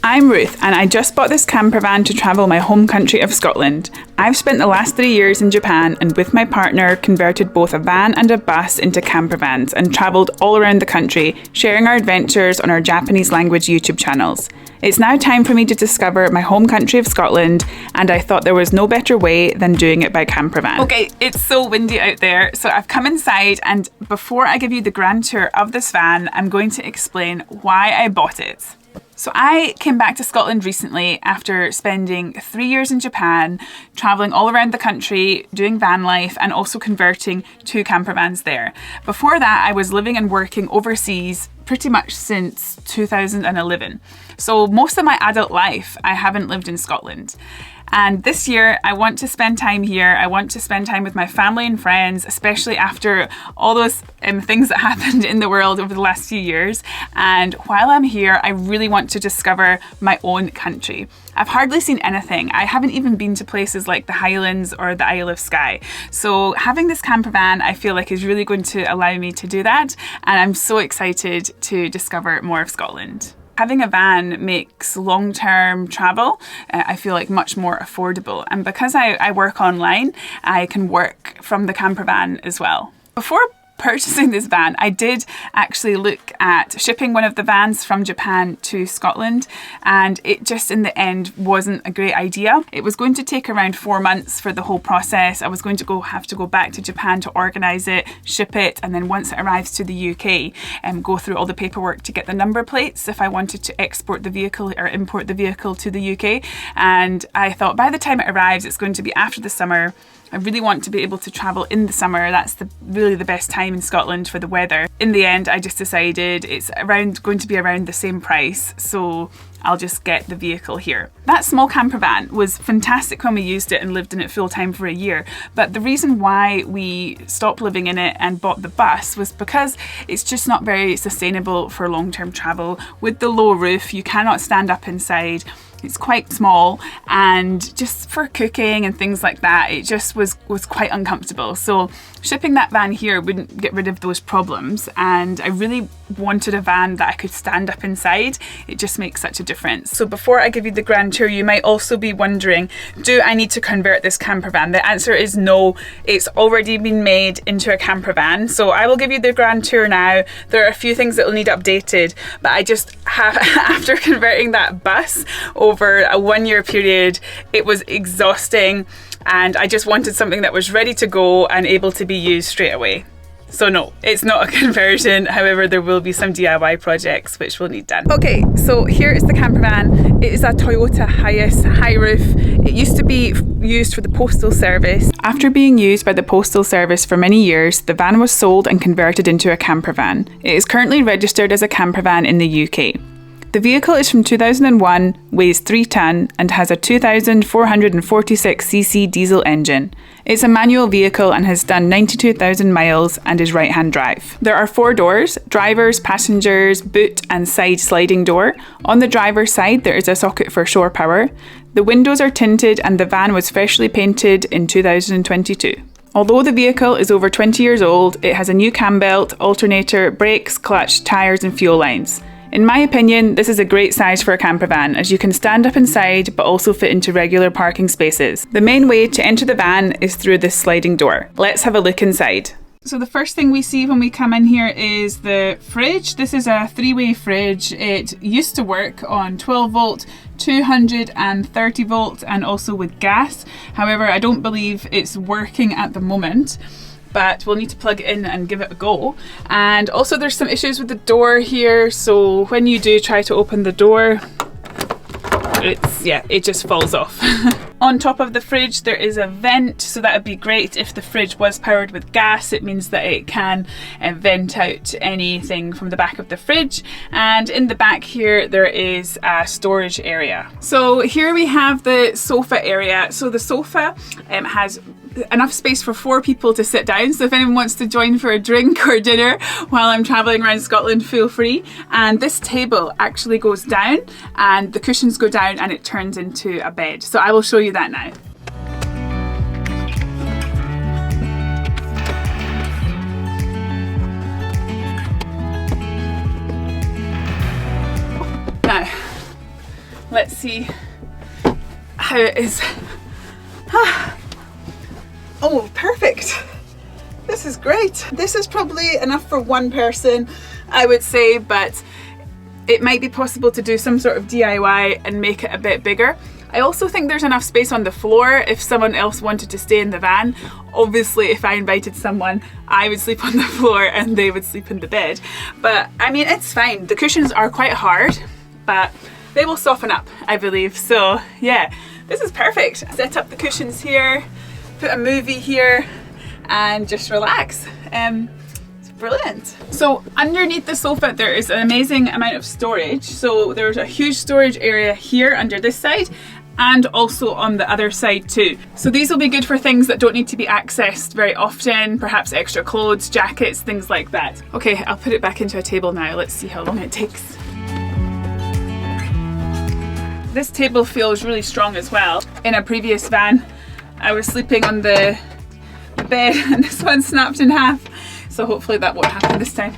I'm Ruth and I just bought this camper van to travel my home country of Scotland. I've spent the last 3 years in Japan and with my partner converted both a van and a bus into camper vans and travelled all around the country, sharing our adventures on our Japanese language YouTube channels. It's now time for me to discover my home country of Scotland, and I thought there was no better way than doing it by camper van. Okay, it's so windy out there, so I've come inside, and before I give you the grand tour of this van, I'm going to explain why I bought it. So I came back to Scotland recently after spending 3 years in Japan, travelling all around the country, doing van life and also converting 2 camper vans there. Before that, I was living and working overseas pretty much since 2011. So most of my adult life, I haven't lived in Scotland. And this year, I want to spend time here. I want to spend time with my family and friends, especially after all those things that happened in the world over the last few years. And while I'm here, I really want to discover my own country. I've hardly seen anything. I haven't even been to places like the Highlands or the Isle of Skye. So having this camper van, I feel like is really going to allow me to do that. And I'm so excited to discover more of Scotland. Having a van makes long-term travel, I feel like much more affordable. And because I work online, I can work from the camper van as well. Before purchasing this van, I did actually look at shipping one of the vans from Japan to Scotland, and it just in the end wasn't a great idea. It was going to take around 4 months for the whole process. I was going to have to go back to Japan to organise it, ship it, and then once it arrives to the UK, go through all the paperwork to get the number plates if I wanted to export the vehicle or import the vehicle to the UK. And I thought by the time it arrives, it's going to be after the summer. I really want to be able to travel in the summer. That's really the best time in Scotland for the weather. In the end, I just decided it's going to be around the same price, so I'll just get the vehicle here. That small camper van was fantastic when we used it and lived in it full time for a year, but the reason why we stopped living in it and bought the bus was because it's just not very sustainable for long-term travel. With the low roof, you cannot stand up inside. It's quite small, and just for cooking and things like that, it just was quite uncomfortable. So shipping that van here wouldn't get rid of those problems, and I really wanted a van that I could stand up inside. It just makes such a difference. So before I give you the grand tour, you might also be wondering, do I need to convert this camper van? The answer is no. It's already been made into a camper van. So I will give you the grand tour now. There are a few things that will need updated, but I just have, after converting that bus over a 1 year period, it was exhausting, and I just wanted something that was ready to go and able to be used straight away. So no, it's not a conversion. However, there will be some DIY projects which will need done. Okay, so here is the camper van. It is a Toyota Hiace high roof. It used to be used for the postal service. After being used by the postal service for many years, the van was sold and converted into a camper van. It is currently registered as a camper van in the UK. The vehicle is from 2001, weighs 3 tonne and has a 2,446cc diesel engine. It's a manual vehicle and has done 92,000 miles and is right-hand drive. There are 4 doors: drivers, passengers, boot and side sliding door. On the driver's side there is a socket for shore power. The windows are tinted and the van was freshly painted in 2022. Although the vehicle is over 20 years old, it has a new cam belt, alternator, brakes, clutch, tyres and fuel lines. In my opinion, this is a great size for a camper van, as you can stand up inside but also fit into regular parking spaces. The main way to enter the van is through this sliding door. Let's have a look inside. So the first thing we see when we come in here is the fridge. This is a 3-way fridge. It used to work on 12 volt, 230 volt and also with gas. However, I don't believe it's working at the moment, but we'll need to plug it in and give it a go. And also there's some issues with the door here, so when you do try to open the door, it just falls off. On top of the fridge there is a vent, so that would be great if the fridge was powered with gas. It means that it can vent out anything from the back of the fridge. And in the back here there is a storage area. So here we have the sofa area. So the sofa has enough space for 4 people to sit down, so if anyone wants to join for a drink or dinner while I'm travelling around Scotland, feel free. And this table actually goes down and the cushions go down and it turns into a bed. So I will show you that now. Now, let's see how it is. Oh, perfect. This is great. This is probably enough for one person, I would say, but it might be possible to do some sort of DIY and make it a bit bigger. I also think there's enough space on the floor if someone else wanted to stay in the van. Obviously, if I invited someone, I would sleep on the floor and they would sleep in the bed. But I mean, it's fine. The cushions are quite hard, but they will soften up, I believe. So yeah, this is perfect. Set up the cushions here, put a movie here, and just relax. It's brilliant. So underneath the sofa there is an amazing amount of storage. So there's a huge storage area here under this side and also on the other side too. So these will be good for things that don't need to be accessed very often, perhaps extra clothes, jackets, things like that. Okay, I'll put it back into a table now. Let's see how long it takes. This table feels really strong as well. In a previous van, I was sleeping on the bed and this one snapped in half. So hopefully that won't happen this time.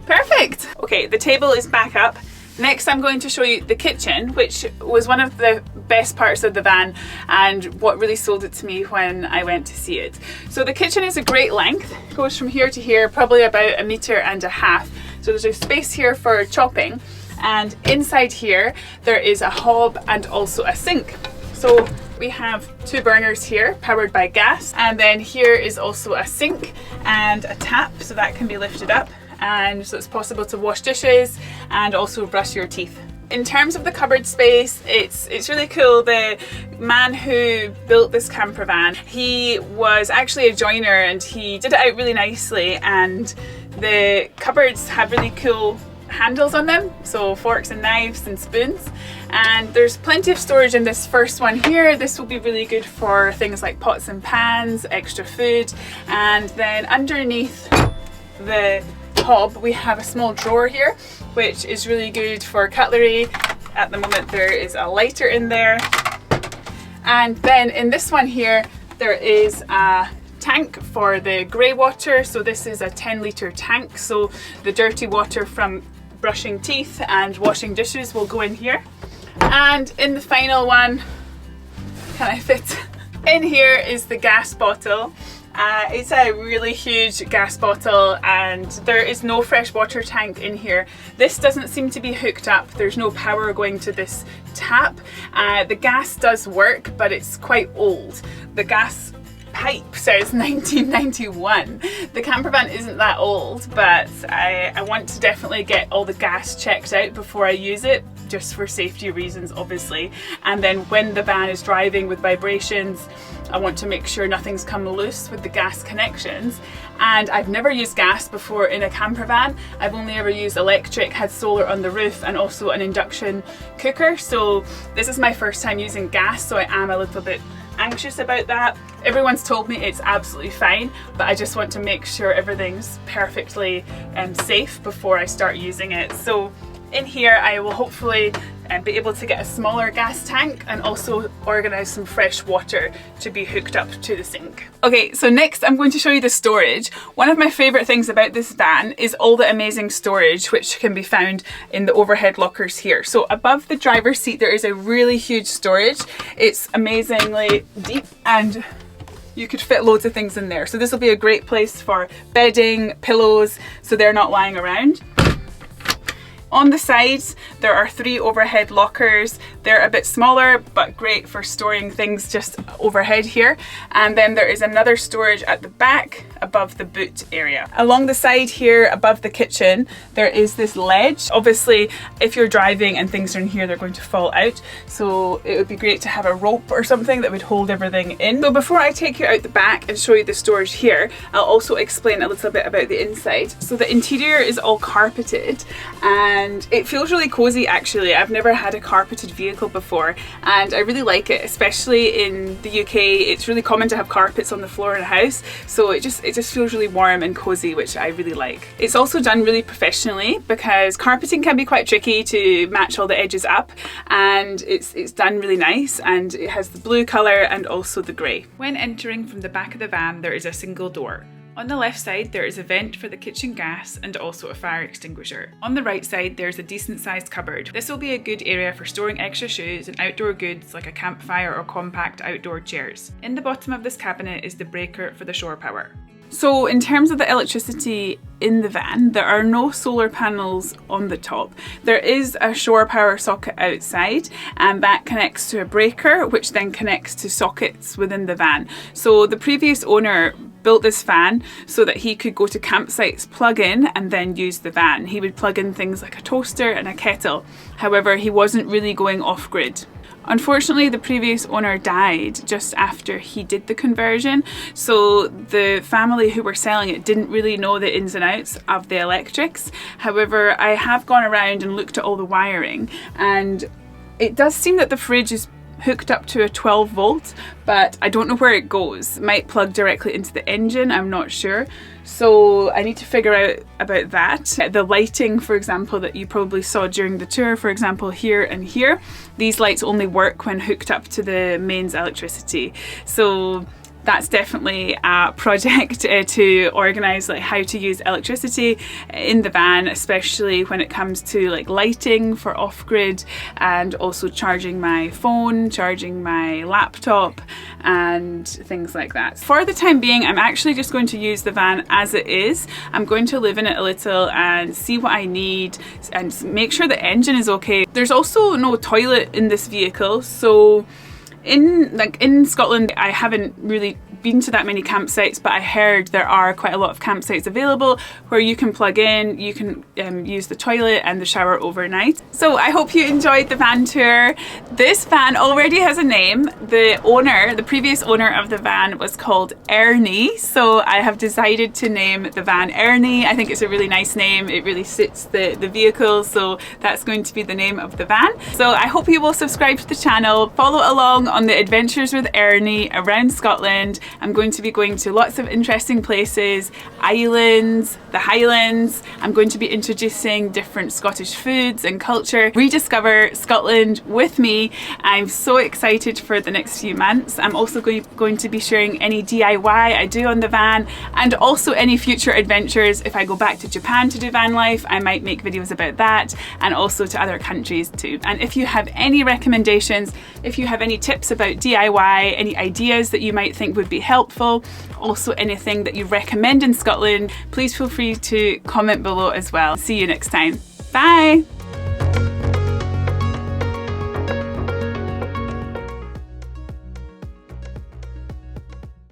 Perfect. Okay, the table is back up. Next I'm going to show you the kitchen, which was one of the best parts of the van and what really sold it to me when I went to see it. So the kitchen is a great length. It goes from here to here, probably about 1.5 meters. So there's a space here for chopping, and inside here there is a hob and also a sink. So we have 2 burners here powered by gas, and then here is also a sink and a tap, so that can be lifted up, and so it's possible to wash dishes and also brush your teeth. In terms of the cupboard space, it's really cool. The man who built this camper van, he was actually a joiner and he did it out really nicely, and the cupboards have really cool handles on them, so forks and knives and spoons, and there's plenty of storage in this first one here. This will be really good for things like pots and pans, extra food, and then underneath the hob we have a small drawer here which is really good for cutlery. At the moment there is a lighter in there, and then in this one here there is a tank for the grey water. So this is a 10-litre tank, so the dirty water from brushing teeth and washing dishes will go in here. And in the final one, can I fit? In here is the gas bottle. It's a really huge gas bottle, and there is no fresh water tank in here. This doesn't seem to be hooked up. There's no power going to this tap. The gas does work, but it's quite old. The gas pipe says 1991. The campervan isn't that old, but I want to definitely get all the gas checked out before I use it, just for safety reasons obviously. And then when the van is driving with vibrations, I want to make sure nothing's come loose with the gas connections. And I've never used gas before in a camper van. I've only ever used electric, had solar on the roof, and also an induction cooker. So this is my first time using gas, so I am a little bit anxious about that. Everyone's told me it's absolutely fine, but I just want to make sure everything's perfectly safe before I start using it. So in here I will hopefully be able to get a smaller gas tank and also organise some fresh water to be hooked up to the sink. Okay, so next I'm going to show you the storage. One of my favourite things about this van is all the amazing storage which can be found in the overhead lockers here. So above the driver's seat there is a really huge storage. It's amazingly deep and you could fit loads of things in there. So this will be a great place for bedding, pillows, so they're not lying around. On the sides there are 3 overhead lockers. They're a bit smaller but great for storing things just overhead here. And then there is another storage at the back above the boot area. Along the side here above the kitchen there is this ledge. Obviously if you're driving and things are in here they're going to fall out, so it would be great to have a rope or something that would hold everything in. So before I take you out the back and show you the storage here, I'll also explain a little bit about the inside. So the interior is all carpeted and it feels really cozy actually. I've never had a carpeted vehicle before and I really like it, especially in the UK. It's really common to have carpets on the floor in a house, so it just feels really warm and cozy, which I really like. It's also done really professionally because carpeting can be quite tricky to match all the edges up, and it's done really nice, and it has the blue colour and also the grey. When entering from the back of the van there is a single door. On the left side there is a vent for the kitchen gas and also a fire extinguisher. On the right side there's a decent sized cupboard. This will be a good area for storing extra shoes and outdoor goods like a campfire or compact outdoor chairs. In the bottom of this cabinet is the breaker for the shore power. So in terms of the electricity in the van, there are no solar panels on the top. There is a shore power socket outside, and that connects to a breaker which then connects to sockets within the van. So the previous owner built this van so that he could go to campsites, plug in and then use the van. He would plug in things like a toaster and a kettle. However, he wasn't really going off-grid. Unfortunately, the previous owner died just after he did the conversion, so the family who were selling it didn't really know the ins and outs of the electrics. However, I have gone around and looked at all the wiring, and it does seem that the fridge is hooked up to a 12 volt, but I don't know where it goes. It might plug directly into the engine, I'm not sure. So I need to figure out about that. The lighting, for example, that you probably saw during the tour, for example, here and here, these lights only work when hooked up to the mains electricity. So that's definitely a project to organise, like how to use electricity in the van, especially when it comes to like lighting for off-grid, and also charging my phone, charging my laptop and things like that. For the time being, I'm actually just going to use the van as it is. I'm going to live in it a little and see what I need and make sure the engine is okay. There's also no toilet in this vehicle, so in Scotland, I haven't really been to that many campsites, but I heard there are quite a lot of campsites available where you can plug in, you can use the toilet and the shower overnight. So I hope you enjoyed the van tour. This van already has a name. The previous owner of the van was called Ernie, so I have decided to name the van Ernie. I think it's a really nice name. It really suits the vehicle, so that's going to be the name of the van. So I hope you will subscribe to the channel, follow along on the adventures with Ernie around Scotland. I'm going to be going to lots of interesting places, islands, the Highlands. I'm going to be introducing different Scottish foods and culture. Rediscover Scotland with me. I'm so excited for the next few months. I'm also going to be sharing any DIY I do on the van, and also any future adventures. If I go back to Japan to do van life, I might make videos about that, and also to other countries too. And if you have any recommendations, if you have any tips about DIY, any ideas that you might think would be helpful, also anything that you recommend in Scotland, please feel free to comment below as well. See you next time. Bye!